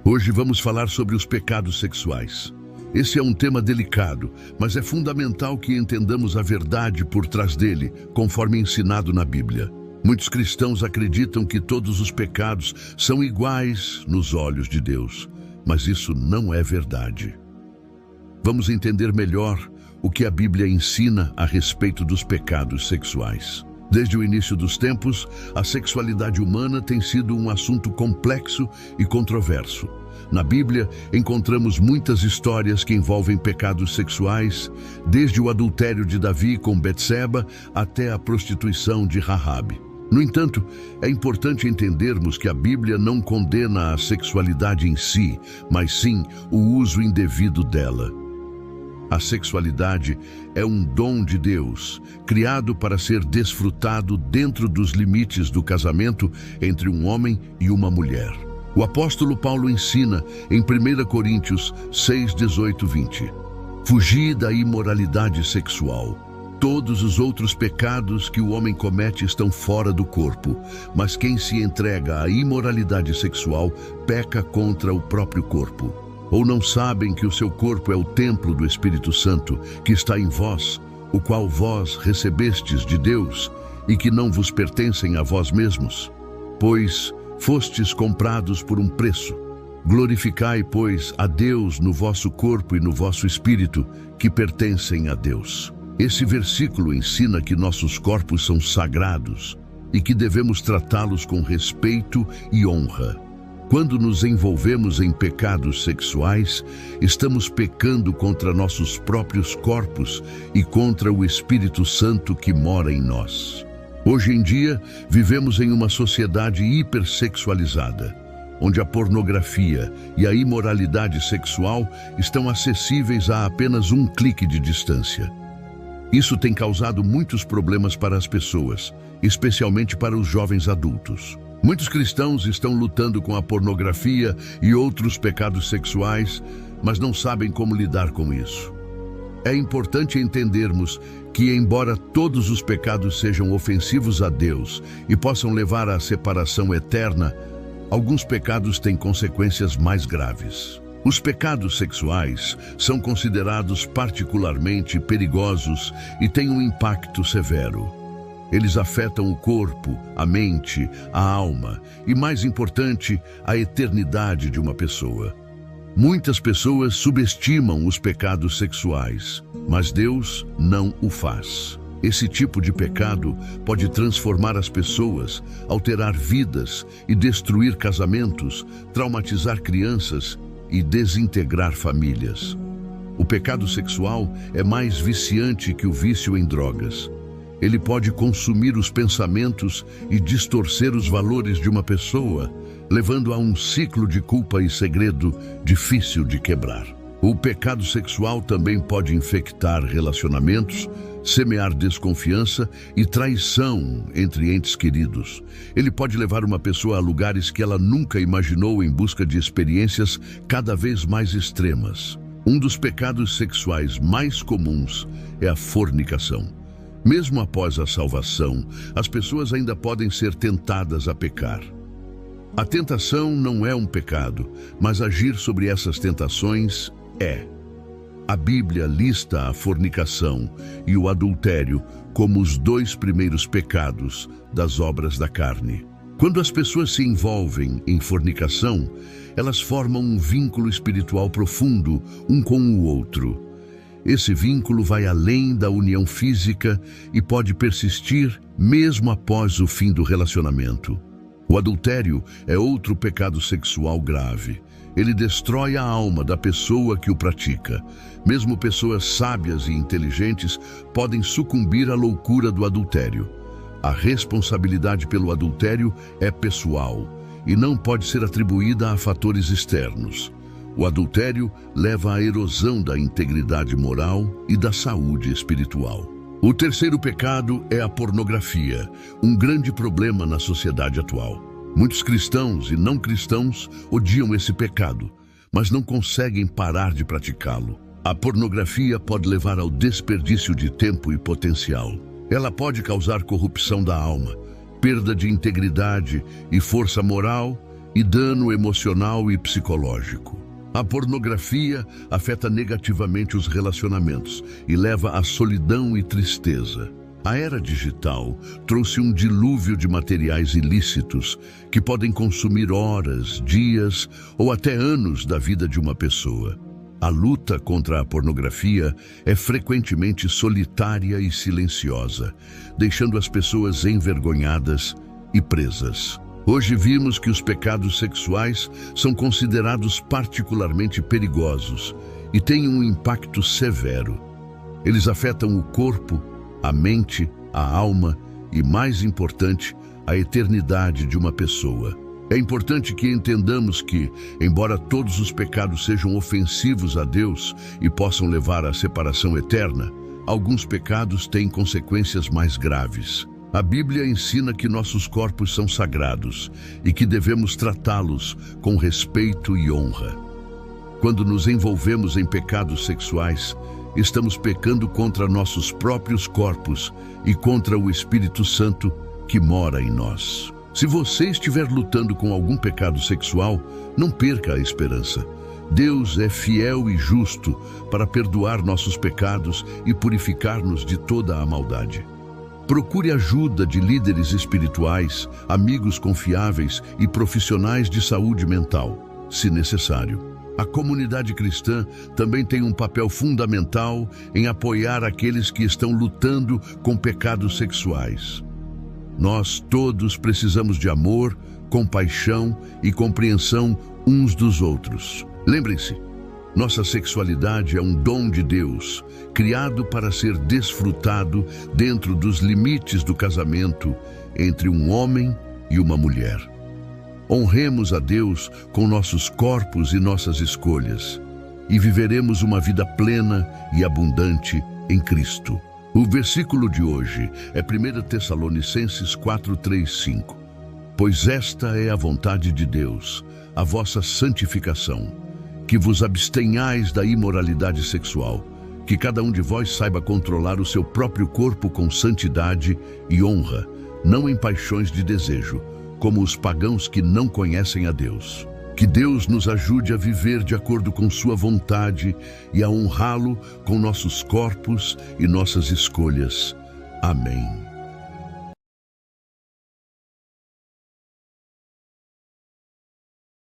Hoje vamos falar sobre os pecados sexuais. Esse é um tema delicado, mas é fundamental que entendamos a verdade por trás dele, conforme ensinado na Bíblia. Muitos cristãos acreditam que todos os pecados são iguais nos olhos de Deus, mas isso não é verdade. Vamos entender melhor o que a Bíblia ensina a respeito dos pecados sexuais. Desde o início dos tempos, a sexualidade humana tem sido um assunto complexo e controverso. Na Bíblia, encontramos muitas histórias que envolvem pecados sexuais, desde o adultério de Davi com Betseba até a prostituição de Rahabe. No entanto, é importante entendermos que a Bíblia não condena a sexualidade em si, mas sim o uso indevido dela. A sexualidade é um dom de Deus, criado para ser desfrutado dentro dos limites do casamento entre um homem e uma mulher. O apóstolo Paulo ensina em 1 Coríntios 6, 18, 20: Fugi da imoralidade sexual. Todos os outros pecados que o homem comete estão fora do corpo, mas quem se entrega à imoralidade sexual peca contra o próprio corpo. Ou não sabem que o seu corpo é o templo do Espírito Santo, que está em vós, o qual vós recebestes de Deus, e que não vos pertencem a vós mesmos? Pois fostes comprados por um preço. Glorificai, pois, a Deus no vosso corpo e no vosso espírito, que pertencem a Deus. Esse versículo ensina que nossos corpos são sagrados e que devemos tratá-los com respeito e honra. Quando nos envolvemos em pecados sexuais, estamos pecando contra nossos próprios corpos e contra o Espírito Santo que mora em nós. Hoje em dia, vivemos em uma sociedade hipersexualizada, onde a pornografia e a imoralidade sexual estão acessíveis a apenas um clique de distância. Isso tem causado muitos problemas para as pessoas, especialmente para os jovens adultos. Muitos cristãos estão lutando com a pornografia e outros pecados sexuais, mas não sabem como lidar com isso. É importante entendermos que, embora todos os pecados sejam ofensivos a Deus e possam levar à separação eterna, alguns pecados têm consequências mais graves. Os pecados sexuais são considerados particularmente perigosos e têm um impacto severo. Eles afetam o corpo, a mente, a alma e, mais importante, a eternidade de uma pessoa. Muitas pessoas subestimam os pecados sexuais, mas Deus não o faz. Esse tipo de pecado pode transformar as pessoas, alterar vidas e destruir casamentos, traumatizar crianças e desintegrar famílias. O pecado sexual é mais viciante que o vício em drogas. Ele pode consumir os pensamentos e distorcer os valores de uma pessoa, levando a um ciclo de culpa e segredo difícil de quebrar. O pecado sexual também pode infectar relacionamentos, semear desconfiança e traição entre entes queridos. Ele pode levar uma pessoa a lugares que ela nunca imaginou em busca de experiências cada vez mais extremas. Um dos pecados sexuais mais comuns é a fornicação. Mesmo após a salvação, as pessoas ainda podem ser tentadas a pecar. A tentação não é um pecado, mas agir sobre essas tentações é. A Bíblia lista a fornicação e o adultério como os dois primeiros pecados das obras da carne. Quando as pessoas se envolvem em fornicação, elas formam um vínculo espiritual profundo um com o outro. Esse vínculo vai além da união física e pode persistir mesmo após o fim do relacionamento. O adultério é outro pecado sexual grave. Ele destrói a alma da pessoa que o pratica. Mesmo pessoas sábias e inteligentes podem sucumbir à loucura do adultério. A responsabilidade pelo adultério é pessoal e não pode ser atribuída a fatores externos. O adultério leva à erosão da integridade moral e da saúde espiritual. O terceiro pecado é a pornografia, um grande problema na sociedade atual. Muitos cristãos e não cristãos odiam esse pecado, mas não conseguem parar de praticá-lo. A pornografia pode levar ao desperdício de tempo e potencial. Ela pode causar corrupção da alma, perda de integridade e força moral e dano emocional e psicológico. A pornografia afeta negativamente os relacionamentos e leva à solidão e tristeza. A era digital trouxe um dilúvio de materiais ilícitos que podem consumir horas, dias ou até anos da vida de uma pessoa. A luta contra a pornografia é frequentemente solitária e silenciosa, deixando as pessoas envergonhadas e presas. Hoje vimos que os pecados sexuais são considerados particularmente perigosos e têm um impacto severo. Eles afetam o corpo, a mente, a alma e, mais importante, a eternidade de uma pessoa. É importante que entendamos que, embora todos os pecados sejam ofensivos a Deus e possam levar à separação eterna, alguns pecados têm consequências mais graves. A Bíblia ensina que nossos corpos são sagrados e que devemos tratá-los com respeito e honra. Quando nos envolvemos em pecados sexuais, estamos pecando contra nossos próprios corpos e contra o Espírito Santo que mora em nós. Se você estiver lutando com algum pecado sexual, não perca a esperança. Deus é fiel e justo para perdoar nossos pecados e purificar-nos de toda a maldade. Procure ajuda de líderes espirituais, amigos confiáveis e profissionais de saúde mental, se necessário. A comunidade cristã também tem um papel fundamental em apoiar aqueles que estão lutando com pecados sexuais. Nós todos precisamos de amor, compaixão e compreensão uns dos outros. Lembrem-se, nossa sexualidade é um dom de Deus, criado para ser desfrutado dentro dos limites do casamento entre um homem e uma mulher. Honremos a Deus com nossos corpos e nossas escolhas, e viveremos uma vida plena e abundante em Cristo. O versículo de hoje é 1 Tessalonicenses 4:3-5. Pois esta é a vontade de Deus, a vossa santificação, que vos abstenhais da imoralidade sexual, que cada um de vós saiba controlar o seu próprio corpo com santidade e honra, não em paixões de desejo, como os pagãos que não conhecem a Deus. Que Deus nos ajude a viver de acordo com sua vontade e a honrá-lo com nossos corpos e nossas escolhas. Amém.